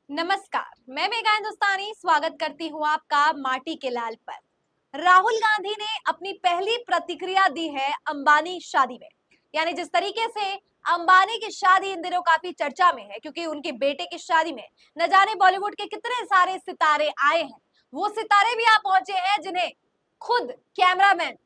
नमस्कार, मैं मेघा हिंदुस्तानी स्वागत करती हूँ आपका माटी के लाल पर। राहुल गांधी ने अपनी पहली प्रतिक्रिया दी है अंबानी शादी में। यानी जिस तरीके से अंबानी की शादी इन दिनों काफी चर्चा में है, क्योंकि उनके बेटे की शादी में न जाने बॉलीवुड के कितने सारे सितारे आए हैं। वो सितारे भी आ पहुंचे हैं जिन्हें खुद कैमरामैन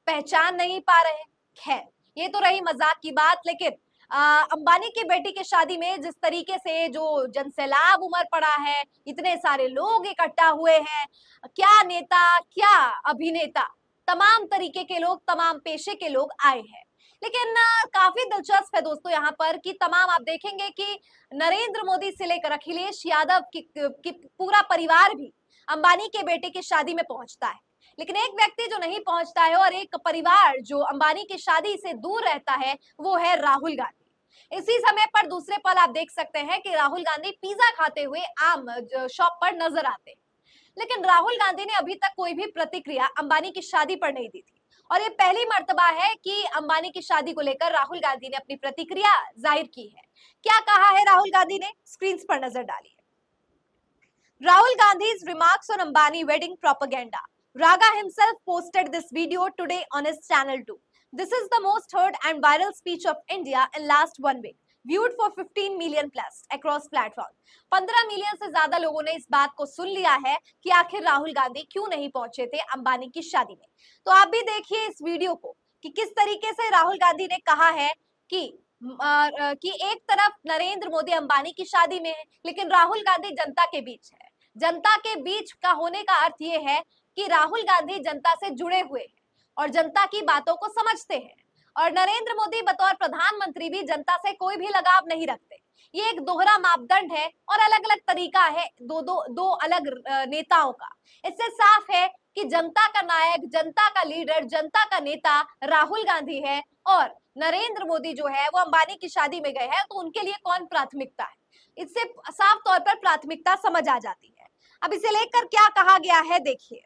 पहचान नहीं पा रहे। खैर, ये तो रही मजाक की बात, लेकिन अंबानी की बेटी की शादी में जिस तरीके से जो जनसैलाब उमड़ पड़ा है, इतने सारे लोग इकट्ठा हुए हैं, क्या नेता, क्या अभिनेता, तमाम तरीके के लोग, तमाम पेशे के लोग आए हैं। लेकिन काफी दिलचस्प है दोस्तों यहाँ पर कि तमाम आप देखेंगे कि नरेंद्र मोदी से लेकर अखिलेश यादव की पूरा परिवार भी अंबानी के बेटे की शादी में पहुंचता है। लेकिन एक व्यक्ति जो नहीं पहुंचता है और एक परिवार जो अंबानी की शादी से दूर रहता है, वो है राहुल गांधी। इसी समय पर दूसरे पल आप देख सकते हैं कि राहुल गांधी पिज्जा खाते हुए आम शॉप पर नजर आते हैं। लेकिन राहुल गांधी ने अभी तक कोई भी प्रतिक्रिया अंबानी की शादी पर नहीं दी थी, और ये पहली मर्तबा है कि अंबानी की शादी को लेकर राहुल गांधी ने अपनी प्रतिक्रिया जाहिर की है। क्या कहा है राहुल गांधी ने, स्क्रीन पर नजर डालिए। Rahul Gandhi's remarks on Ambani wedding propaganda. Raga himself posted this video today on his channel too. This is the most heard and viral speech of India in last 1 week. Viewed for 15 million plus across platforms. 15 million से ज्यादा लोगों ने इस बात को सुन लिया है कि आखिर राहुल गांधी क्यों नहीं पहुंचे थे अंबानी की शादी में। तो आप भी देखिए इस वीडियो को कि किस तरीके से राहुल गांधी ने कहा है कि एक तरफ नरेंद्र मोदी अंबानी की शादी में है, लेकिन राहुल गांधी जनता के बीच है। जनता के बीच का होने का अर्थ ये है कि राहुल गांधी जनता से जुड़े हुए हैं और जनता की बातों को समझते हैं, और नरेंद्र मोदी बतौर प्रधानमंत्री भी जनता से कोई भी लगाव नहीं रखते। ये एक दोहरा मापदंड है और अलग अलग तरीका है दो अलग नेताओं का। इससे साफ है कि जनता का नायक, जनता का लीडर, जनता का नेता राहुल गांधी है, और नरेंद्र मोदी जो है वो अंबानी की शादी में गए हैं, तो उनके लिए कौन प्राथमिकता है, इससे साफ तौर पर प्राथमिकता समझ आ जाती है। अब इसे लेकर क्या कहा गया है देखिए।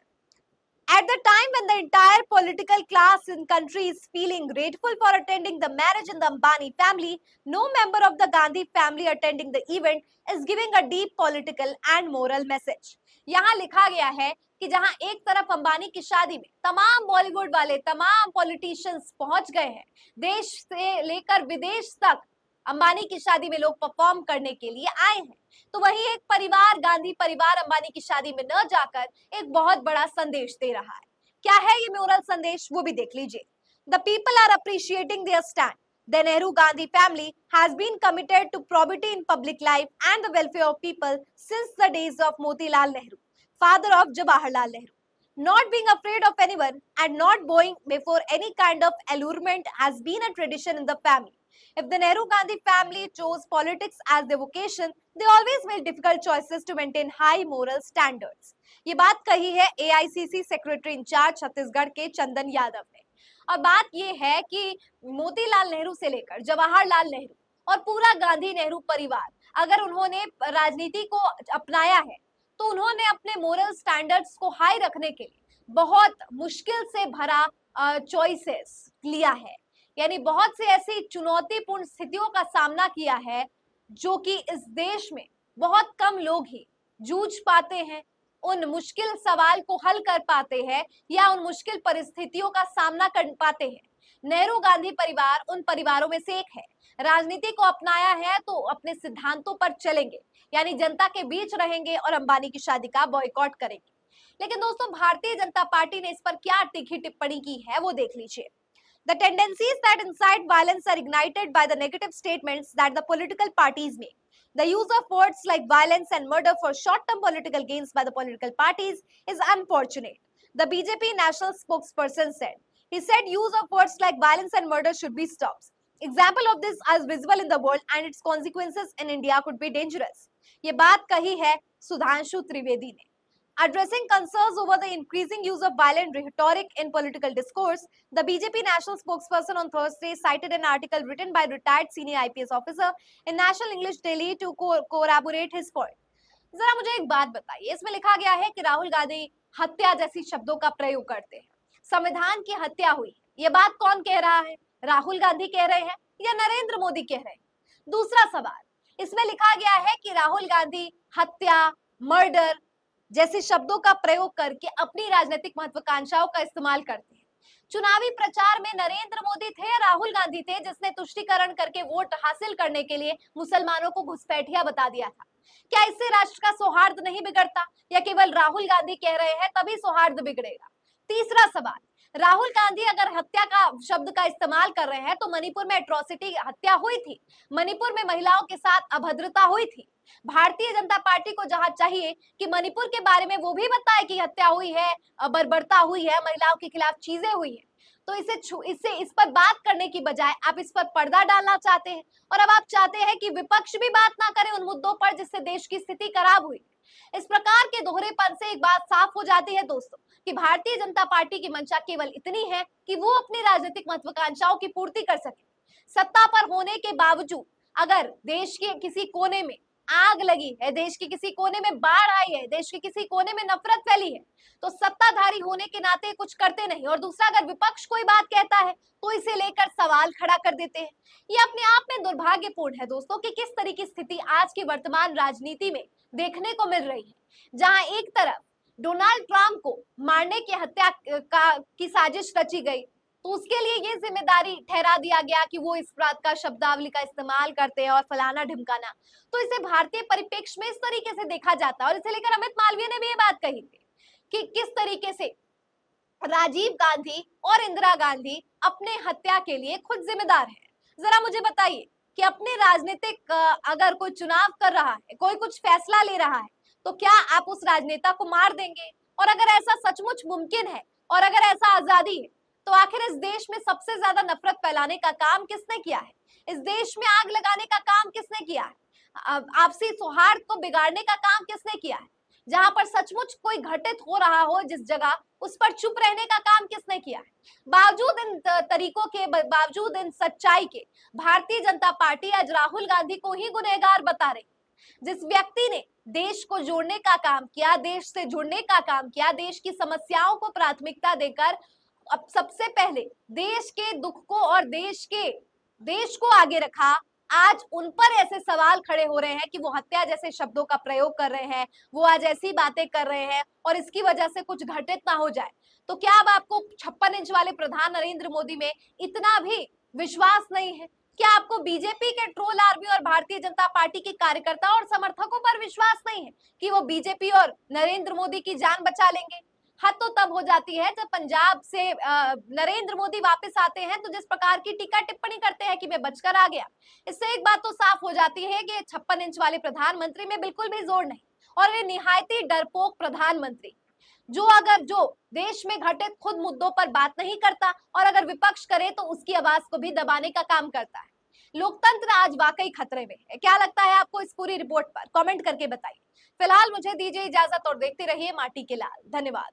At the time when the entire political class in country is feeling grateful for attending the marriage in the Ambani family, no member of the Gandhi family attending the event is giving a deep political and moral message. यहाँ लिखा गया है कि जहां एक तरफ अंबानी की शादी में तमाम बॉलीवुड वाले, तमाम पॉलिटिशियंस पहुंच गए हैं, देश से लेकर विदेश तक अंबानी की शादी में लोग परफॉर्म करने के लिए आए हैं, तो वही एक परिवार, गांधी परिवार, अंबानी की शादी में न जाकर एक बहुत बड़ा संदेश दे रहा है। क्या है ये मोरल संदेश, वो भी देख लीजिए। The people are appreciating their stand. The Nehru Gandhi family has been committed to probity in public life and the welfare of people since the days of Motilal Nehru, father of Jawaharlal Nehru. Not being afraid of anyone and not bowing before any kind of allurement has been a tradition in the family. If the Nehru Gandhi family chose politics as their vocation, they always made difficult choices to maintain high moral standards. ये बात कही है AICC secretary in charge Chhattisgarh के चंदन यादव ने। और बात ये है कि मोतीलाल नेहरू से लेकर जवाहरलाल नेहरू और पूरा गांधी नेहरू परिवार, अगर उन्होंने राजनीति को अपनाया है, तो उन्होंने अपने मोरल स्टैंडर्ड्स को हाई रखने के लिए बहुत मुश्किल से भरा चॉइसेस लिया है। यानी बहुत सी ऐसी चुनौतीपूर्ण स्थितियों का सामना किया है जो कि इस देश में बहुत कम लोग ही जूझ पाते हैं, उन मुश्किल सवाल को हल कर पाते हैं या उन मुश्किल परिस्थितियों का सामना कर पाते हैं। नेहरू गांधी परिवार उन परिवारों में से एक है। राजनीति को अपनाया है तो अपने सिद्धांतों पर चलेंगे, यानी जनता के बीच रहेंगे और अंबानी की शादी का बॉयकॉट करेंगे। लेकिन दोस्तों, भारतीय जनता पार्टी ने इस पर क्या तीखी टिप्पणी की है वो देख लीजिए। The tendencies that incite violence are ignited by the negative statements that the political parties make. The use of words like violence and murder for short-term political gains by the political parties is unfortunate, the BJP national spokesperson said. He said use of words like violence and murder should be stopped. Example of this is visible in the world and its consequences in India could be dangerous. ये बात कही है सुधांशु त्रिवेदी ने। Addressing concerns over the increasing use of violent rhetoric in political discourse, the BJP national spokesperson on Thursday cited an article written by retired senior IPS officer in National English Daily to corroborate his point. जरा मुझे एक बात बताइए, इसमें लिखा गया है कि राहुल गांधी हत्या जैसी शब्दों का प्रयोग करते हैं, संविधान की हत्या हुई। ये बात कौन कह रहा है, राहुल गांधी कह रहे हैं या नरेंद्र मोदी कह रहे हैं? दूसरा सवाल, इसमें लिखा गया है कि राहुल गांधी हत्या, मर्डर जैसे शब्दों का प्रयोग करके अपनी राजनीतिक महत्वाकांक्षाओं का इस्तेमाल करते हैं। चुनावी प्रचार में नरेंद्र मोदी थे या राहुल गांधी थे जिसने तुष्टीकरण करके वोट हासिल करने के लिए मुसलमानों को घुसपैठिया बता दिया था? क्या इससे राष्ट्र का सौहार्द नहीं बिगड़ता, या केवल राहुल गांधी कह रहे हैं तभी सौहार्द बिगड़ेगा? तीसरा सवाल, राहुल गांधी अगर हत्या का शब्द का इस्तेमाल कर रहे हैं तो मणिपुर में एट्रोसिटी हत्या हुई थी, मणिपुर में महिलाओं के साथ अभद्रता हुई थी। भारतीय जनता पार्टी को जहां चाहिए कि मणिपुर के बारे में वो भी बताए कि हत्या हुई है, बर्बरता हुई है, महिलाओं के खिलाफ चीजें हुई है, तो इससे इस पर बात करने की बजाय आप इस पर पर्दा डालना चाहते हैं। और अब आप चाहते हैं कि विपक्ष भी बात ना करे उन मुद्दों पर जिससे देश की स्थिति खराब हुई। इस प्रकार के दोहरेपन से एक बात साफ हो जाती है दोस्तों कि भारतीय जनता पार्टी की मंशा केवल इतनी है कि वो अपनी राजनीतिक महत्वाकांक्षाओं की पूर्ति कर सके। सत्ता पर होने के बावजूद अगर देश के किसी कोने में आग लगी है, देश के किसी कोने में बाढ़ आई है, देश के किसी कोने में नफरत फैली है, तो सत्ताधारी होने के नाते कुछ करते नहीं। और दूसरा, अगर विपक्ष कोई बात कहता है तो इसे लेकर सवाल खड़ा कर देते हैं। ये अपने आप में दुर्भाग्यपूर्ण है दोस्तों कि किस तरह की स्थिति आज की वर्तमान राजनीति में देखने को मिल रही है, जहां एक तरफ डोनाल्ड ट्रंप को मारने की हत्या की साजिश रची गई, तो उसके लिए ये जिम्मेदारी ठहरा दिया गया कि वो इस बात का शब्दावली का इस्तेमाल करते हैं और फलाना ढिमकाना। तो इसे भारतीय परिप्रेक्ष्य में इस तरीके से देखा जाता है। और इसे लेकर अमित मालवीय ने भी ये बात कही थी कि किस तरीके से राजीव गांधी और इंदिरा गांधी अपने हत्या के लिए खुद जिम्मेदार है। जरा मुझे बताइए कि अपने राजनीतिक अगर कोई चुनाव कर रहा है, कोई कुछ फैसला ले रहा है, तो क्या आप उस राजनेता को मार देंगे? और अगर ऐसा सचमुच मुमकिन है और अगर ऐसा आजादी है, तो आखिर इस देश में सबसे ज्यादा नफरत फैलाने का काम किसने किया है? इस देश में आग लगाने का काम किसने किया है? आपसी सौहार्द को बिगाड़ने का काम किसने किया है? जहां पर सचमुच कोई घटित हो रहा हो जिस जगह, उस पर चुप रहने का काम किसने किया है? बावजूद इन तरीकों के, बावजूद इन सच्चाई के, भारतीय जनता पार्टी आज राहुल गांधी को ही गुनहगार बता रही। जिस व्यक्ति ने देश को जोड़ने का काम किया, देश से जुड़ने का काम किया, देश की समस्याओं को प्राथमिकता देकर अब सबसे पहले देश के दुख को और देश को आगे रखा, आज उन पर ऐसे सवाल खड़े हो रहे हैं कि वो हत्या जैसे शब्दों का प्रयोग कर रहे हैं, वो आज ऐसी बातें कर रहे हैं और इसकी वजह से कुछ घटित ना हो जाए। तो क्या अब आपको 56 इंच वाले प्रधान नरेंद्र मोदी में इतना भी विश्वास नहीं है? क्या आपको बीजेपी के ट्रोल आर्मी और भारतीय जनता पार्टी के कार्यकर्ताओं और समर्थकों पर विश्वास नहीं है कि वो बीजेपी और नरेंद्र मोदी की जान बचा लेंगे? हद तो तब हो जाती है जब पंजाब से नरेंद्र मोदी वापस आते हैं तो जिस प्रकार की टीका टिप्पणी करते हैं कि मैं बचकर आ गया। इससे एक बात तो साफ हो जाती है कि 56 इंच वाले प्रधानमंत्री में बिल्कुल भी जोर नहीं, और वे निहायती डरपोक प्रधानमंत्री जो देश में घटित खुद मुद्दों पर बात नहीं करता और अगर विपक्ष करे तो उसकी आवाज को भी दबाने का काम करता है। लोकतंत्र आज वाकई खतरे में है। क्या लगता है आपको इस पूरी रिपोर्ट पर? कमेंट करके बताइए। फिलहाल मुझे दीजिए इजाजत और देखते रहिए माटी के लाल। धन्यवाद।